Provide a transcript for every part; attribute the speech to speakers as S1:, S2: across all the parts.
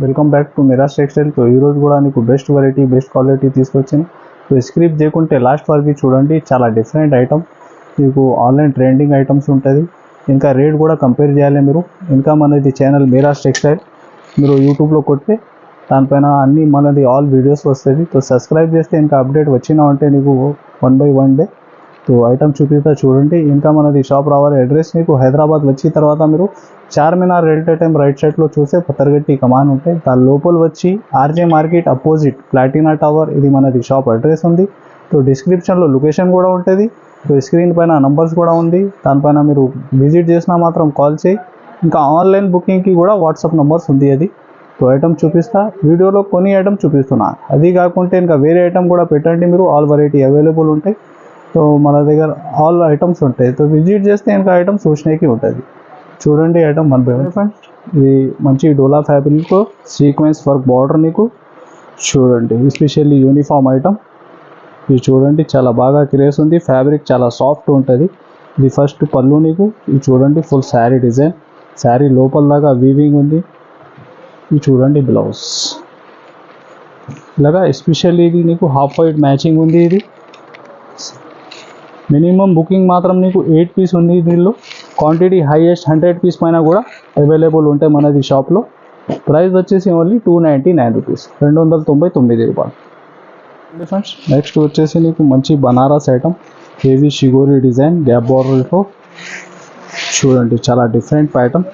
S1: Welcome back to Miraj textile. So ఈరోజు కూడా నీకు బెస్ట్ వెరైటీ బెస్ట్ క్వాలిటీ తీసుకొచ్చాను. సో స్క్రిప్ట్ చేయకుంటే లాస్ట్ వరకు చూడండి, చాలా డిఫరెంట్ ఐటమ్, మీకు ఆన్లైన్ ట్రెండింగ్ ఐటమ్స్ ఉంటుంది. ఇంకా రేట్ కూడా కంపేర్ చేయాలి మీరు. ఇంకా మనది ఛానల్ మిరాజ్ టెక్స్టైల్ మీరు యూట్యూబ్లో కొడితే దానిపైన అన్నీ మనది ఆల్ వీడియోస్ వస్తుంది. సో సబ్స్క్రైబ్ చేస్తే ఇంకా అప్డేట్ వచ్చినామంటే నీకు 1 by 1 డే तो ఐటమ్ చూపిస్తా చూడండి. ఇంకా మనది షాప్ రావాలి. అడ్రస్ మీకు హైదరాబాద్ వచ్చిన తర్వాత మీరు చార్మినార్ రైల్వే టైం రైట్ సైడ్లో చూస్తే పత్తర్గట్టి కమాన్ ఉంటాయి. దాని లోపల వచ్చి RJ market opposite Platina tower, ఇది మనది షాప్ అడ్రస్ ఉంది. సో డిస్క్రిప్షన్లో లొకేషన్ కూడా ఉంటుంది. సో స్క్రీన్ పైన నంబర్స్ కూడా ఉంది, దానిపైన మీరు విజిట్ చేసినా మాత్రం కాల్ చేయి. ఇంకా ఆన్లైన్ బుకింగ్కి కూడా వాట్సాప్ నెంబర్స్ ఉంది. అది సో ఐటమ్ చూపిస్తా, వీడియోలో కొన్ని ఐటమ్ చూపిస్తున్నా. అది కాకుంటే ఇంకా వేరే ఐటమ్ కూడా పెట్టండి మీరు, ఆల్ వెరైటీ అవైలబుల్ ఉంటాయి. సో మన దగ్గర ఆల్ ఐటమ్స్ ఉంటాయి. సో విజిట్ చేస్తే ఇంకా ఐటమ్ చూసినాకి ఉంటుంది. చూడండి ఐటమ్ 1 by 1 ఫ్రెండ్స్. ఇది మంచి డోలా ఫ్యాబ్రిక్ సీక్వెన్స్ వర్క్ బార్డర్ నీకు చూడండి, ఎస్పెషల్లీ యూనిఫామ్ ఐటమ్. ఇది చూడండి చాలా బాగా క్రేజ్ ఉంది. ఫ్యాబ్రిక్ చాలా సాఫ్ట్ ఉంటుంది. ఇది ఫస్ట్ పళ్ళు నీకు. ఇది చూడండి ఫుల్ శారీ డిజైన్, శారీ లోపల దాకా వీవింగ్ ఉంది. ఇది చూడండి బ్లౌజ్ ఇలాగా, ఎస్పెషల్లీ ఇది నీకు హాఫ్ వైట్ మ్యాచింగ్ ఉంది. ఇది మినిమం బుకింగ్ మాత్రం నీకు 8 పీస్ ఉంది. దీనిలో క్వాంటిటీ హైయెస్ట్ 100 పీస్ పైన కూడా అవైలబుల్ ఉంటాయి మనది షాప్లో. ప్రైస్ వచ్చేసి ఓన్లీ 299 రూపీస్, 299 రూపాయలు ఫ్రెండ్స్. నెక్స్ట్ వచ్చేసి నీకు మంచి బనారస్ ఐటమ్, హెవీ షిగోరి డిజైన్ గ్యాప్ బార్డర్తో చూడండి, చాలా డిఫరెంట్ ప్యాటర్న్.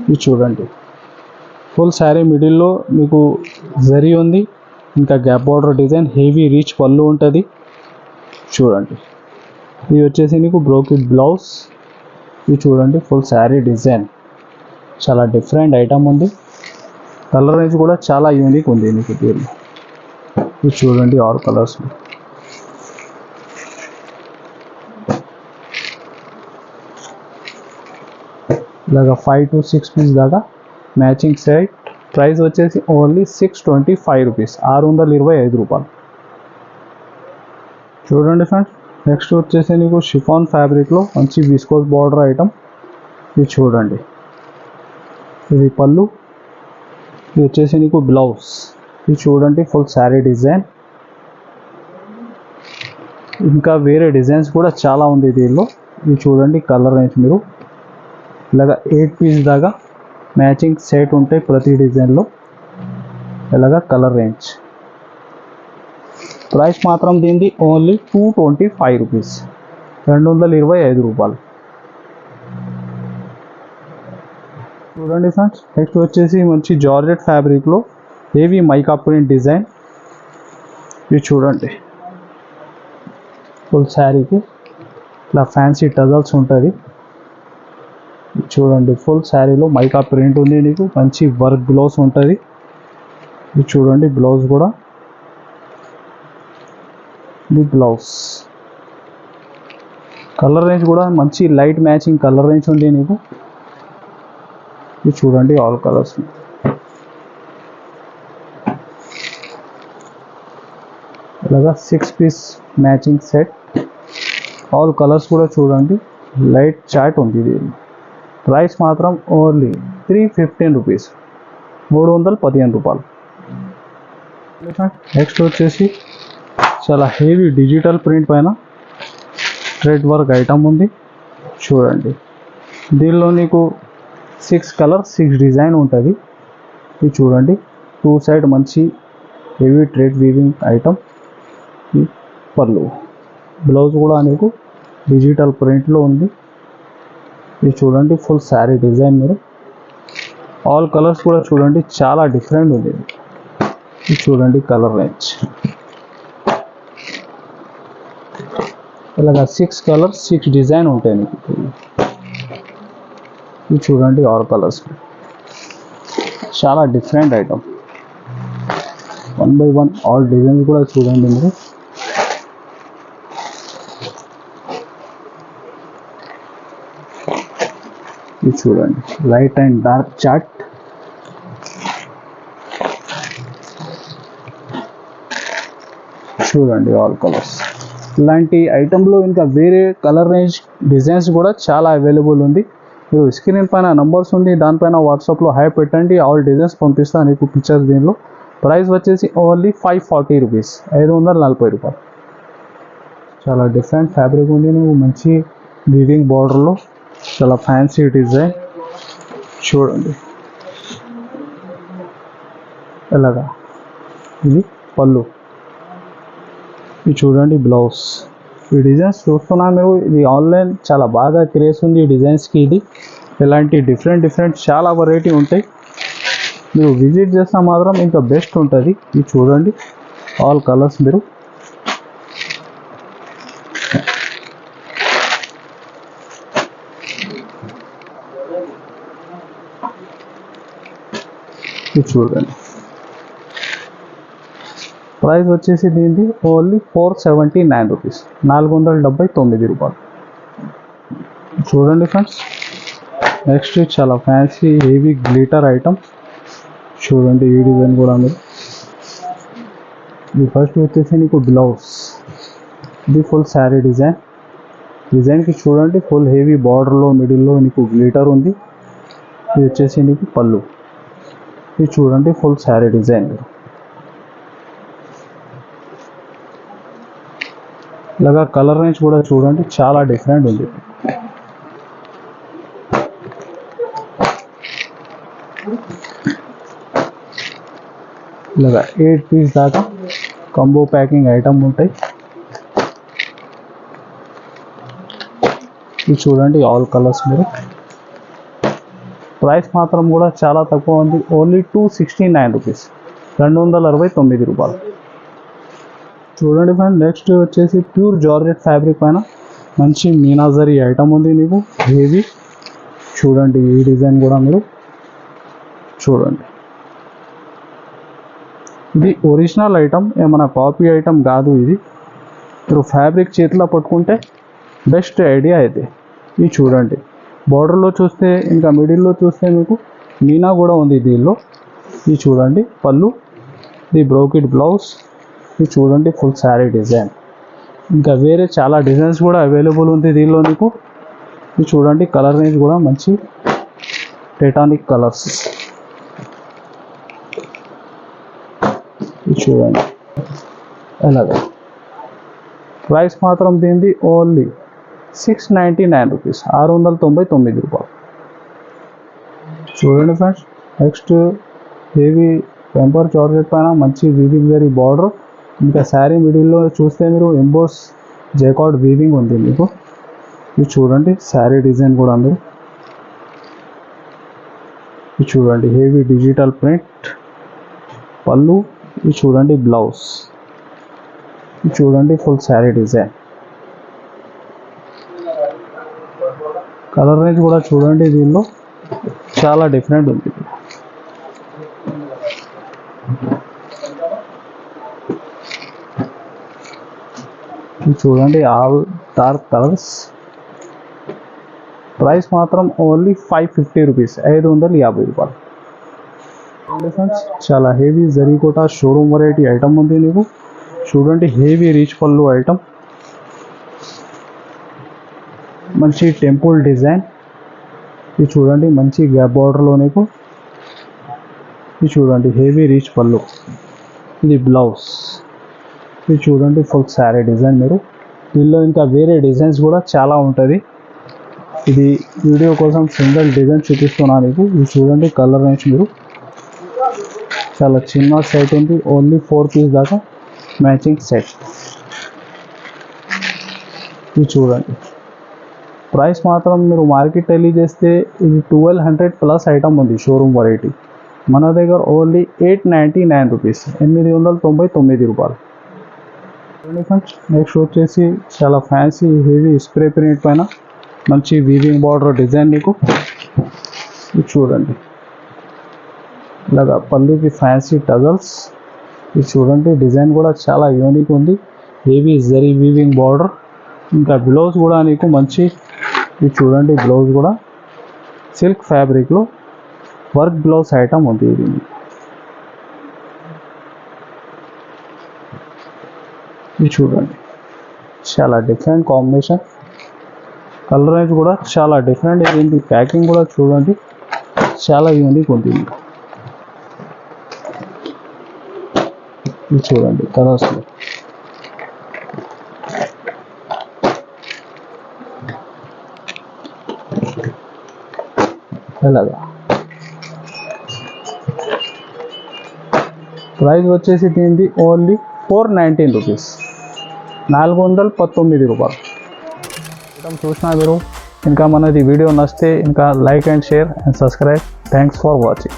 S1: ఇది చూడండి ఫుల్ శారీ మిడిల్లో మీకు జరీ ఉంది. ఇంకా gap border design, heavy reach పళ్ళు ఉంటుంది. చూడండి ఇది వచ్చేసి నీకు బ్రోకెట్ బ్లౌజ్. ఇది చూడండి ఫుల్ శారీ డిజైన్, చాలా డిఫరెంట్ ఐటమ్ ఉంది. కలర్ రేంజ్ కూడా చాలా యూనిక్ ఉంది నీకు దీనిలో. ఇది చూడండి ఆల్ కలర్స్. ఇలాగా 5 to 6 పీస్ దాకా మ్యాచింగ్ సెట్. ప్రైస్ వచ్చేసి ఓన్లీ 625 రూపీస్, 625 రూపాయలు. చూడండి ఫ్రెండ్స్. నెక్స్ట్ వచ్చేసి నీకు షిఫాన్ ఫ్యాబ్రిక్లో మంచి విస్కోస్ బార్డర్ ఐటమ్. ఇది చూడండి, ఇది పళ్ళు, ఇది వచ్చేసి నీకు బ్లౌజ్. ఇది చూడండి ఫుల్ శారీ డిజైన్. ఇంకా వేరే డిజైన్స్ కూడా చాలా ఉంది దీనిలో. ఇది చూడండి కలర్ రేంజ్ మీరు ఇలాగా 8 పీస్ దాకా మ్యాచింగ్ సెట్ ఉంటాయి ప్రతి డిజైన్లో. ఇలాగా కలర్ రేంజ్. ప్రైస్ మాత్రం దీనిది ఓన్లీ 225 రూపీస్, 225 రూపాయలు. చూడండి ఫ్రెండ్స్. నెక్స్ట్ వచ్చేసి మంచి జార్జెట్ ఫ్యాబ్రిక్లో హెవీ మైకా ప్రింట్ డిజైన్. ఇది చూడండి ఫుల్ శారీకి ఇట్లా ఫ్యాన్సీ టజల్స్ ఉంటుంది. చూడండి ఫుల్ శారీలో మైకా ప్రింట్ ఉంది నీకు, మంచి వర్క్ బ్లౌజ్ ఉంటుంది. ఇది చూడండి బ్లౌజ్ కూడా, ఇది బ్లౌజ్. కలర్ రేంజ్ కూడా మంచి లైట్ మ్యాచింగ్ కలర్ రేంజ్ ఉంది నీకు. ఇది చూడండి ఆల్ కలర్స్. ఇలాగా 6 piece matching set, all colours కూడా చూడండి లైట్ చాట్ ఉంది ఇది. ప్రైస్ మాత్రం ఓన్లీ 315 రూపీస్, 315 రూపాయలు. నెక్స్ట్ వచ్చేసి చాలా హెవీ డిజిటల్ ప్రింట్ పైన థ్రెడ్ వర్క్ ఐటమ్ ఉంది. చూడండి దీనిలో నీకు 6 కలర్ 6 డిజైన్ ఉంటుంది. ఇది చూడండి 2 సైడ్ మంచి హెవీ థ్రెడ్ వీవింగ్ ఐటమ్. పళ్ళు, బ్లౌజ్ కూడా నీకు డిజిటల్ ప్రింట్లో ఉంది. ఇది చూడండి ఫుల్ శారీ డిజైన్ మీరు. ఆల్ కలర్స్ కూడా చూడండి చాలా డిఫరెంట్ ఉంది. ఇది చూడండి కలర్ రేంజ్ ఇలాగా 6 కలర్స్ 6 డిజైన్ ఉంటాయి నీకు. ఇది చూడండి ఆల్ కలర్స్, చాలా different item. 1 by 1 all designs కూడా చూడండి మీరు. ఇది చూడండి లైట్ అండ్ డార్క్ చాట్. చూడండి ఆల్ కలర్స్. ఇలాంటి ఐటెంలో ఇంకా వేరే కలర్ రేంజ్ డిజైన్స్ కూడా చాలా అవైలబుల్ ఉంది. మీరు స్క్రీన్ పైన నంబర్స్ ఉంది, దానిపైన వాట్సాప్లో హై పెట్టండి, ఆల్ డిజైన్స్ పంపిస్తాను నీకు పిక్చర్స్. దీనిలో ప్రైస్ వచ్చేసి ఓన్లీ 540 రూపీస్, 540 రూపాయలు. చాలా డిఫరెంట్ ఫ్యాబ్రిక్ ఉంది, నువ్వు మంచి వీవింగ్ బార్డర్లో చాలా ఫ్యాన్సీ డిజైన్ చూడండి. ఎలాగా ఇది పళ్ళు, ఇది చూడండి బ్లౌజ్. ఈ డిజైన్స్ చూస్తున్నా మీరు, ఇది ఆన్లైన్ చాలా బాగా క్రేజ్ ఉంది ఈ డిజైన్స్కి. ఇది ఇలాంటి డిఫరెంట్ చాలా వెరైటీ ఉంటాయి. మీరు విజిట్ చేస్తే మాత్రం ఇంకా బెస్ట్ ఉంటుంది. ఇది చూడండి ఆల్ కలర్స్ మీరు ఇది చూడండి. ప్రైస్ వచ్చేసి దీనిది ఓన్లీ 479 రూపీస్, 479 రూపాయలు. చూడండి ఫ్రెండ్స్, నెక్స్ట్ చాలా ఫ్యాన్సీ హెవీ గ్లిటర్ ఐటమ్ చూడండి. ఈ డిజైన్ కూడా మీరు, ఇది ఫస్ట్ వచ్చేసి నీకు బ్లౌజ్, ఇది ఫుల్ శారీ డిజైన్కి చూడండి, ఫుల్ హెవీ బార్డర్లో మిడిల్లో నీకు గ్లిటర్ ఉంది. ఇది వచ్చేసి నీకు పళ్ళు, ఇది చూడండి ఫుల్ శారీ డిజైన్. ఇలాగా కలర్ రేంజ్ కూడా చూడండి, చాలా డిఫరెంట్ ఉంది. ఇలాగా 8 పీస్ దాకా కాంబో ప్యాకింగ్ ఐటమ్ ఉంటాయి. ఇది చూడండి ఆల్ కలర్స్ మీరు. ప్రైస్ మాత్రం కూడా చాలా తక్కువ ఉంది, ఓన్లీ 269 రూపీస్, 269 రూపాయలు. చూడండి ఫ్రెండ్, నెక్స్ట్ వచ్చేసి ప్యూర్ జార్జెట్ ఫ్యాబ్రిక్ పైన మంచి మీనాజరీ ఐటమ్ ఉంది నీకు హెవీ. చూడండి ఈ డిజైన్ కూడా మీరు చూడండి. ఇది ఒరిజినల్ ఐటమ్, ఏమైనా కాపీ ఐటమ్ కాదు. ఇది మీరు ఫ్యాబ్రిక్ చేతిలో పట్టుకుంటే బెస్ట్ ఐడియా అయితే. ఇది చూడండి, బార్డర్లో చూస్తే ఇంకా మిడిల్లో చూస్తే మీకు మీనా కూడా ఉంది దీనిలో. ఇది చూడండి పళ్ళు, ఇది బ్రోకెట్ బ్లౌజ్. ఇది చూడండి ఫుల్ శారీ డిజైన్. ఇంకా వేరే చాలా డిజైన్స్ కూడా అవైలబుల్ ఉంది దీనిలో నీకు. ఇది చూడండి కలర్ రేంజ్ కూడా మంచి టైటానిక్ కలర్స్. ఇది చూడండి అలాగే. ప్రైస్ మాత్రం దీనిది ఓన్లీ 699 రూపీస్, 699 రూపాయలు. చూడండి friends, next heavy temper georgette పైన మంచి వీవింగ్ జరీ బార్డర్. ఇంకా శారీ మిడిల్లో చూస్తే మీరు ఎంబోస్ జైకార్డ్ వీవింగ్ ఉంది మీకు. ఇది చూడండి శారీ డిజైన్ కూడా మీరు. ఇది చూడండి హెవీ డిజిటల్ ప్రింట్ పళ్ళు. ఇది చూడండి బ్లౌజ్. ఇది చూడండి full sari design. Colour range కూడా చూడండి, దీనిలో చాలా డిఫరెంట్ ఉంది. చూడండి ఆల్ డార్క్ కలర్స్. ప్రైస్ మాత్రం ఓన్లీ 550 రూపీస్, 550 రూపాయలు. ఫ్రెండ్స్, చాలా heavy zari kota showroom variety item ఉంది నీకు. చూడండి హెవీ రీచ్ పళ్ళు ఐటమ్, మంచి టెంపుల్ డిజైన్. ఇది చూడండి మంచి గ్యాప్ బార్డర్లో నీకు. ఇది చూడండి హెవీ రీచ్ పళ్ళు, ఇది బ్లౌజ్. ఇది చూడండి ఫుల్ శారీ డిజైన్ మీరు. దీనిలో ఇంకా వేరే డిజైన్స్ కూడా చాలా ఉంటుంది. ఇది వీడియో కోసం సింగిల్ డిజైన్ చూపిస్తున్నాను నీకు. ఇది చూడండి కలర్ రేంజ్ మీరు, చాలా చిన్న సెట్ ఉంది, ఓన్లీ 4 పీస్ దాకా మ్యాచింగ్ సెట్. ఇది చూడండి ప్రైస్ మాత్రం మీరు మార్కెట్ వెళ్ళి చేస్తే ఇది 1200 ప్లస్ ఐటమ్ ఉంది షోరూమ్ వెరైటీ. మన దగ్గర ఓన్లీ 899 రూపీస్, 899 రూపాయలు. నెక్స్ట్ వచ్చేసి చాలా ఫ్యాన్సీ హెవీ స్ప్రే ప్రింట్ పైన మంచి వీవింగ్ బార్డర్ డిజైన్ నీకు. ఇది చూడండి ఇలాగా పళ్ళుకి ఫ్యాన్సీ టజల్స్. ఇది చూడండి డిజైన్ కూడా చాలా యూనిక్ ఉంది, హెవీ జరీ వీవింగ్ బార్డర్. ఇంకా బ్లౌజ్ కూడా నీకు మంచి, ఇది చూడండి బ్లౌజ్ కూడా సిల్క్ ఫ్యాబ్రిక్లో వర్క్ బ్లౌజ్ ఐటమ్ ఉంది. ఇది ఇది చూడండి చాలా డిఫరెంట్ కాంబినేషన్. కలర్ రేంజ్ కూడా చాలా డిఫరెంట్. దీనికి ప్యాకింగ్ కూడా చూడండి చాలా యూనిక్ ఉంటుంది. ఇది చూడండి కలర్స్ ఎలాగా. ప్రైస్ వచ్చేసి దీనిది ఓన్లీ 419 రూపీస్, 419 రూపాయలు. చూసినా మీరు ఇంకా మనది వీడియో నచ్చితే ఇంకా like and share and subscribe. Thanks for watching.